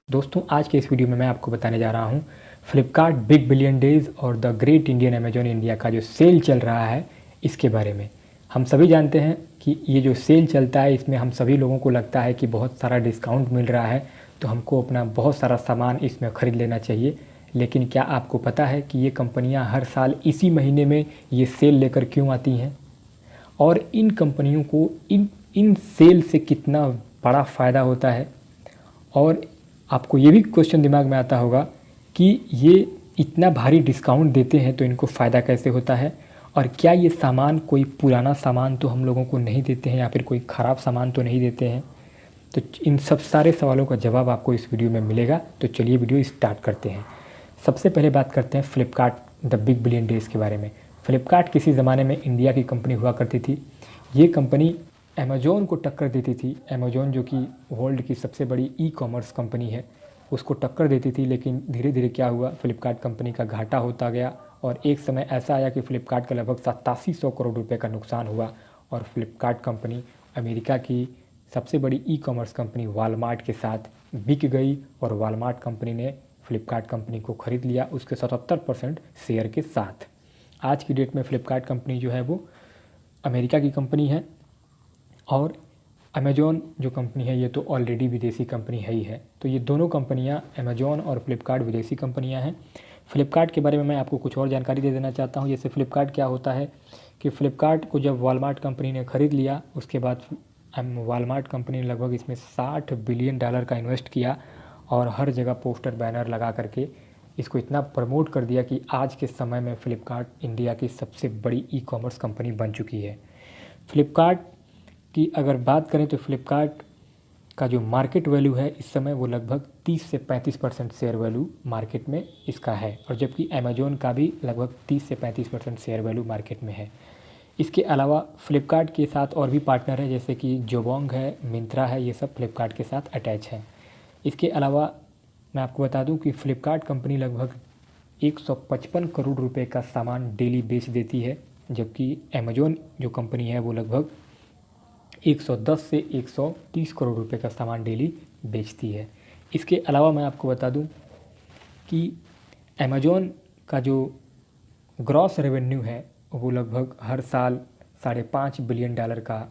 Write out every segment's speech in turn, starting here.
दोस्तों आज के इस वीडियो में मैं आपको बताने जा रहा हूँ फ्लिपकार्ट बिग बिलियन डेज़ और the great Indian Amazon India का जो सेल चल रहा है इसके बारे में। हम सभी जानते हैं कि ये जो सेल चलता है इसमें हम सभी लोगों को लगता है कि बहुत सारा डिस्काउंट मिल रहा है, तो हमको अपना बहुत सारा सामान इसमें ख़रीद लेना चाहिए। लेकिन क्या आपको पता है कि ये कंपनियाँ हर साल इसी महीने में ये सेल लेकर क्यों आती हैं और इन कंपनियों को इन सेल से कितना बड़ा फ़ायदा होता है। और आपको ये भी क्वेश्चन दिमाग में आता होगा कि ये इतना भारी डिस्काउंट देते हैं तो इनको फ़ायदा कैसे होता है, और क्या ये सामान कोई पुराना सामान तो हम लोगों को नहीं देते हैं या फिर कोई ख़राब सामान तो नहीं देते हैं। तो इन सब सारे सवालों का जवाब आपको इस वीडियो में मिलेगा। तो चलिए वीडियो स्टार्ट करते हैं। सबसे पहले बात करते हैं Flipkart the big billion days के बारे में। फ्लिपकार्ट किसी ज़माने में इंडिया की कंपनी हुआ करती थी। ये कंपनी अमेजोन को टक्कर देती थी। अमेजोन जो कि वर्ल्ड की सबसे बड़ी ई कॉमर्स कंपनी है उसको टक्कर देती थी, लेकिन धीरे धीरे क्या हुआ, फ्लिपकार्ट कंपनी का घाटा होता गया और एक समय ऐसा आया कि फ्लिपकार्ट का लगभग 8700 करोड़ रुपए का नुकसान हुआ और फ्लिपकार्ट कंपनी अमेरिका की सबसे बड़ी ई कॉमर्स कंपनी वालमार्ट के साथ बिक गई और वालमार्ट कंपनी ने फ्लिपकार्ट कंपनी को ख़रीद लिया उसके 77% शेयर के साथ। आज की डेट में फ्लिपकार्ट कंपनी जो है वो अमेरिका की कंपनी है और अमेजॉन जो कंपनी है ये तो ऑलरेडी विदेशी कंपनी है ही है। तो ये दोनों कंपनियां अमेजॉन और फ्लिपकार्ट विदेशी कंपनियां हैं। फ्लिपकार्ट के बारे में मैं आपको कुछ और जानकारी दे देना चाहता हूं। जैसे फ्लिपकार्ट क्या होता है कि फ़्लिपकार्ट को जब वॉलमार्ट कंपनी ने ख़रीद लिया उसके बाद वॉलमार्ट कंपनी ने लगभग इसमें $60 बिलियन का इन्वेस्ट किया और हर जगह पोस्टर बैनर लगा करके इसको इतना प्रमोट कर दिया कि आज के समय में फ़्लिपकार्ट इंडिया की सबसे बड़ी ई कॉमर्स कंपनी बन चुकी है। फ्लिपकार्ट की अगर बात करें तो फ्लिपकार्ट का जो मार्केट वैल्यू है इस समय वो लगभग 30 से 35% शेयर वैल्यू मार्केट में इसका है, और जबकि अमेजोन का भी लगभग 30 से 35% शेयर वैल्यू मार्केट में है। इसके अलावा फ्लिपकार्ट के साथ और भी पार्टनर है जैसे कि जोबोंग है, मिंत्रा है, ये सब फ्लिपकार्ट के साथ अटैच है। इसके अलावा मैं आपको बता दूं कि फ्लिपकार्ट कंपनी लगभग 155 करोड़ रुपए का सामान डेली बेच देती है, जबकि अमेजोन जो कंपनी है वो लगभग 110 से 130 करोड़ रुपए का सामान डेली बेचती है। इसके अलावा मैं आपको बता दूं कि अमेजोन का जो ग्रॉस रेवेन्यू है वो लगभग हर साल $5.5 बिलियन का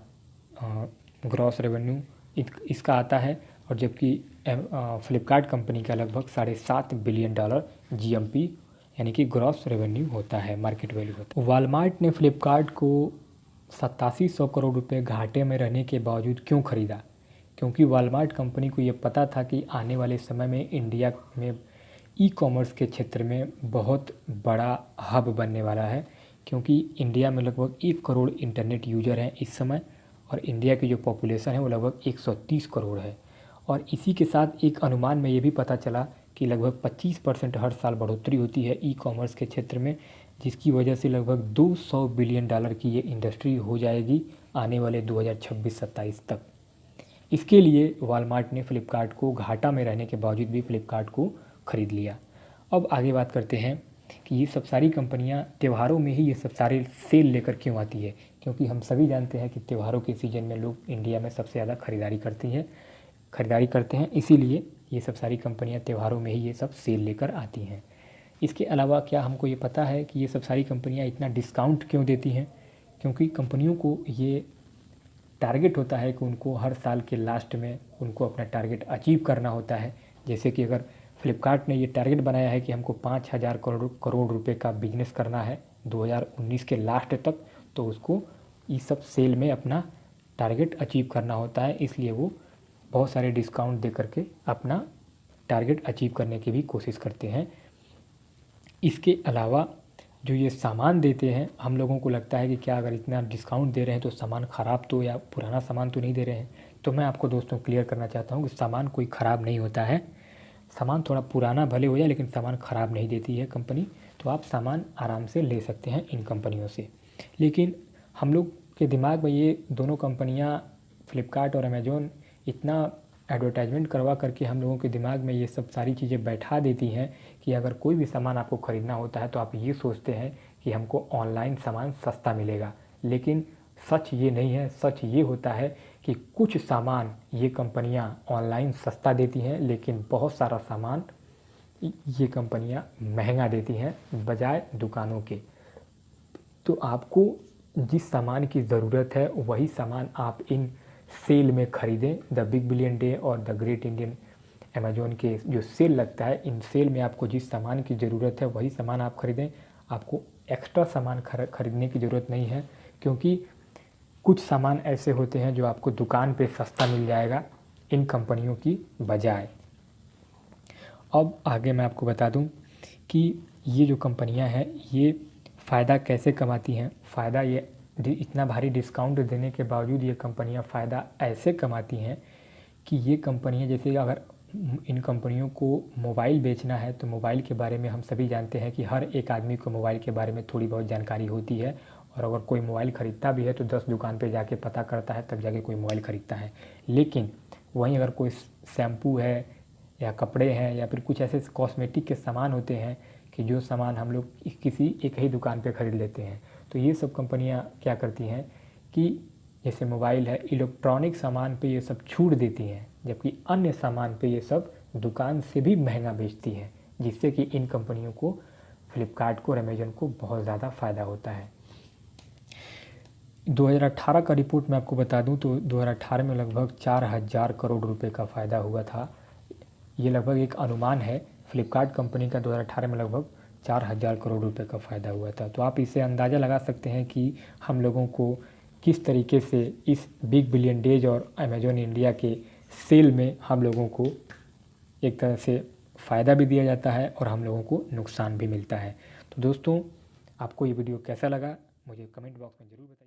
ग्रॉस रेवेन्यू इसका आता है, और जबकि फ्लिपकार्ट कंपनी का लगभग $7.5 बिलियन जीएमपी यानी कि ग्रॉस रेवेन्यू होता है, मार्केट वैल्यू होता है। वॉलमार्ट ने फ्लिपकार्ट को 8700 करोड़ रुपए घाटे में रहने के बावजूद क्यों खरीदा? क्योंकि वॉलमार्ट कंपनी को ये पता था कि आने वाले समय में इंडिया में ई कॉमर्स के क्षेत्र में बहुत बड़ा हब बनने वाला है, क्योंकि इंडिया में लगभग 1 करोड़ इंटरनेट यूज़र हैं इस समय और इंडिया की जो पॉपुलेशन है वो लगभग 130 करोड़ है। और इसी के साथ एक अनुमान में ये भी पता चला कि लगभग 25% हर साल बढ़ोतरी होती है ई कॉमर्स के क्षेत्र में, जिसकी वजह से लगभग $200 बिलियन की ये इंडस्ट्री हो जाएगी आने वाले 2026-27 तक। इसके लिए वॉलमार्ट ने फ़्लिपकार्ट को घाटा में रहने के बावजूद भी फ़्लिपकार्ट को ख़रीद लिया। अब आगे बात करते हैं कि ये सब सारी कंपनियां त्योहारों में ही ये सब सारे सेल लेकर क्यों आती है, क्योंकि हम सभी जानते हैं कि त्योहारों के सीज़न में लोग इंडिया में सबसे ज़्यादा खरीदारी करते हैं, इसीलिए ये सब सारी कंपनियां त्योहारों में ही ये सब सेल लेकर आती हैं। इसके अलावा क्या हमको ये पता है कि ये सब सारी कंपनियां इतना डिस्काउंट क्यों देती हैं? क्योंकि कंपनियों को ये टारगेट होता है कि उनको हर साल के लास्ट में उनको अपना टारगेट अचीव करना होता है। जैसे कि अगर फ्लिपकार्ट ने ये टारगेट बनाया है कि हमको 5000 करोड़ रुपए का बिजनेस करना है 2019 के लास्ट तक, तो उसको इस सब सेल में अपना टारगेट अचीव करना होता है, इसलिए वो बहुत सारे डिस्काउंट दे करके अपना टारगेट अचीव करने की भी कोशिश करते हैं। इसके अलावा जो ये सामान देते हैं, हम लोगों को लगता है कि क्या अगर इतना डिस्काउंट दे रहे हैं तो सामान ख़राब तो या पुराना सामान तो नहीं दे रहे हैं। तो मैं आपको दोस्तों क्लियर करना चाहता हूँ कि सामान कोई ख़राब नहीं होता है। सामान थोड़ा पुराना भले हो जाए लेकिन सामान ख़राब नहीं देती है कंपनी, तो आप सामान आराम से ले सकते हैं इन कंपनियों से। लेकिन हम लोग के दिमाग में ये दोनों कंपनियाँ फ्लिपकार्ट और अमेजोन इतना एडवर्टाइजमेंट करवा करके हम लोगों के दिमाग में ये सब सारी चीज़ें बैठा देती हैं कि अगर कोई भी सामान आपको ख़रीदना होता है तो आप ये सोचते हैं कि हमको ऑनलाइन सामान सस्ता मिलेगा, लेकिन सच ये नहीं है। सच ये होता है कि कुछ सामान ये कंपनियां ऑनलाइन सस्ता देती हैं, लेकिन बहुत सारा सामान ये कंपनियां महंगा देती हैं बजाय दुकानों के। तो आपको जिस सामान की ज़रूरत है वही सामान आप इन सेल में ख़रीदें। द बिग बिलियन डे और द ग्रेट इंडियन अमेज़ॉन के जो सेल लगता है, इन सेल में आपको जिस सामान की ज़रूरत है वही सामान आप ख़रीदें। आपको एक्स्ट्रा सामान ख़रीदने की ज़रूरत नहीं है, क्योंकि कुछ सामान ऐसे होते हैं जो आपको दुकान पे सस्ता मिल जाएगा इन कंपनियों की बजाय। अब आगे मैं आपको बता दूं कि ये जो कंपनियां हैं ये फ़ायदा कैसे कमाती हैं। फ़ायदा ये इतना भारी डिस्काउंट देने के बावजूद ये कंपनियां फ़ायदा ऐसे कमाती हैं कि ये कंपनियां, जैसे अगर इन कंपनियों को मोबाइल बेचना है तो मोबाइल के बारे में हम सभी जानते हैं कि हर एक आदमी को मोबाइल के बारे में थोड़ी बहुत जानकारी होती है, और अगर कोई मोबाइल ख़रीदता भी है तो 10 दुकान पे जाके पता करता है तब जाके कोई मोबाइल ख़रीदता है। लेकिन वहीं अगर कोई शैम्पू है या कपड़े हैं या फिर कुछ ऐसे कॉस्मेटिक के सामान होते हैं कि जो सामान हम लोग किसी एक ही दुकान पे ख़रीद लेते हैं, तो ये सब कंपनियां क्या करती हैं कि जैसे मोबाइल है, इलेक्ट्रॉनिक सामान पे ये सब छूट देती हैं, जबकि अन्य सामान पे ये सब दुकान से भी महंगा बेचती हैं, जिससे कि इन कंपनियों को, फ्लिपकार्ट को और अमेज़न को बहुत ज़्यादा फ़ायदा होता है। 2018 का रिपोर्ट मैं आपको बता दूं तो 2018 में लगभग 4000 करोड़ रुपए का फ़ायदा हुआ था। ये लगभग एक अनुमान है। फ्लिपकार्ट कंपनी का 2018 में लगभग 4000 करोड़ रुपए का फ़ायदा हुआ था। तो आप इससे अंदाज़ा लगा सकते हैं कि हम लोगों को किस तरीके से इस बिग बिलियन डेज और अमेज़ॉन इंडिया के सेल में हम लोगों को एक तरह से फ़ायदा भी दिया जाता है और हम लोगों को नुकसान भी मिलता है। तो दोस्तों, आपको ये वीडियो कैसा लगा मुझे कमेंट बॉक्स में ज़रूर बताइए।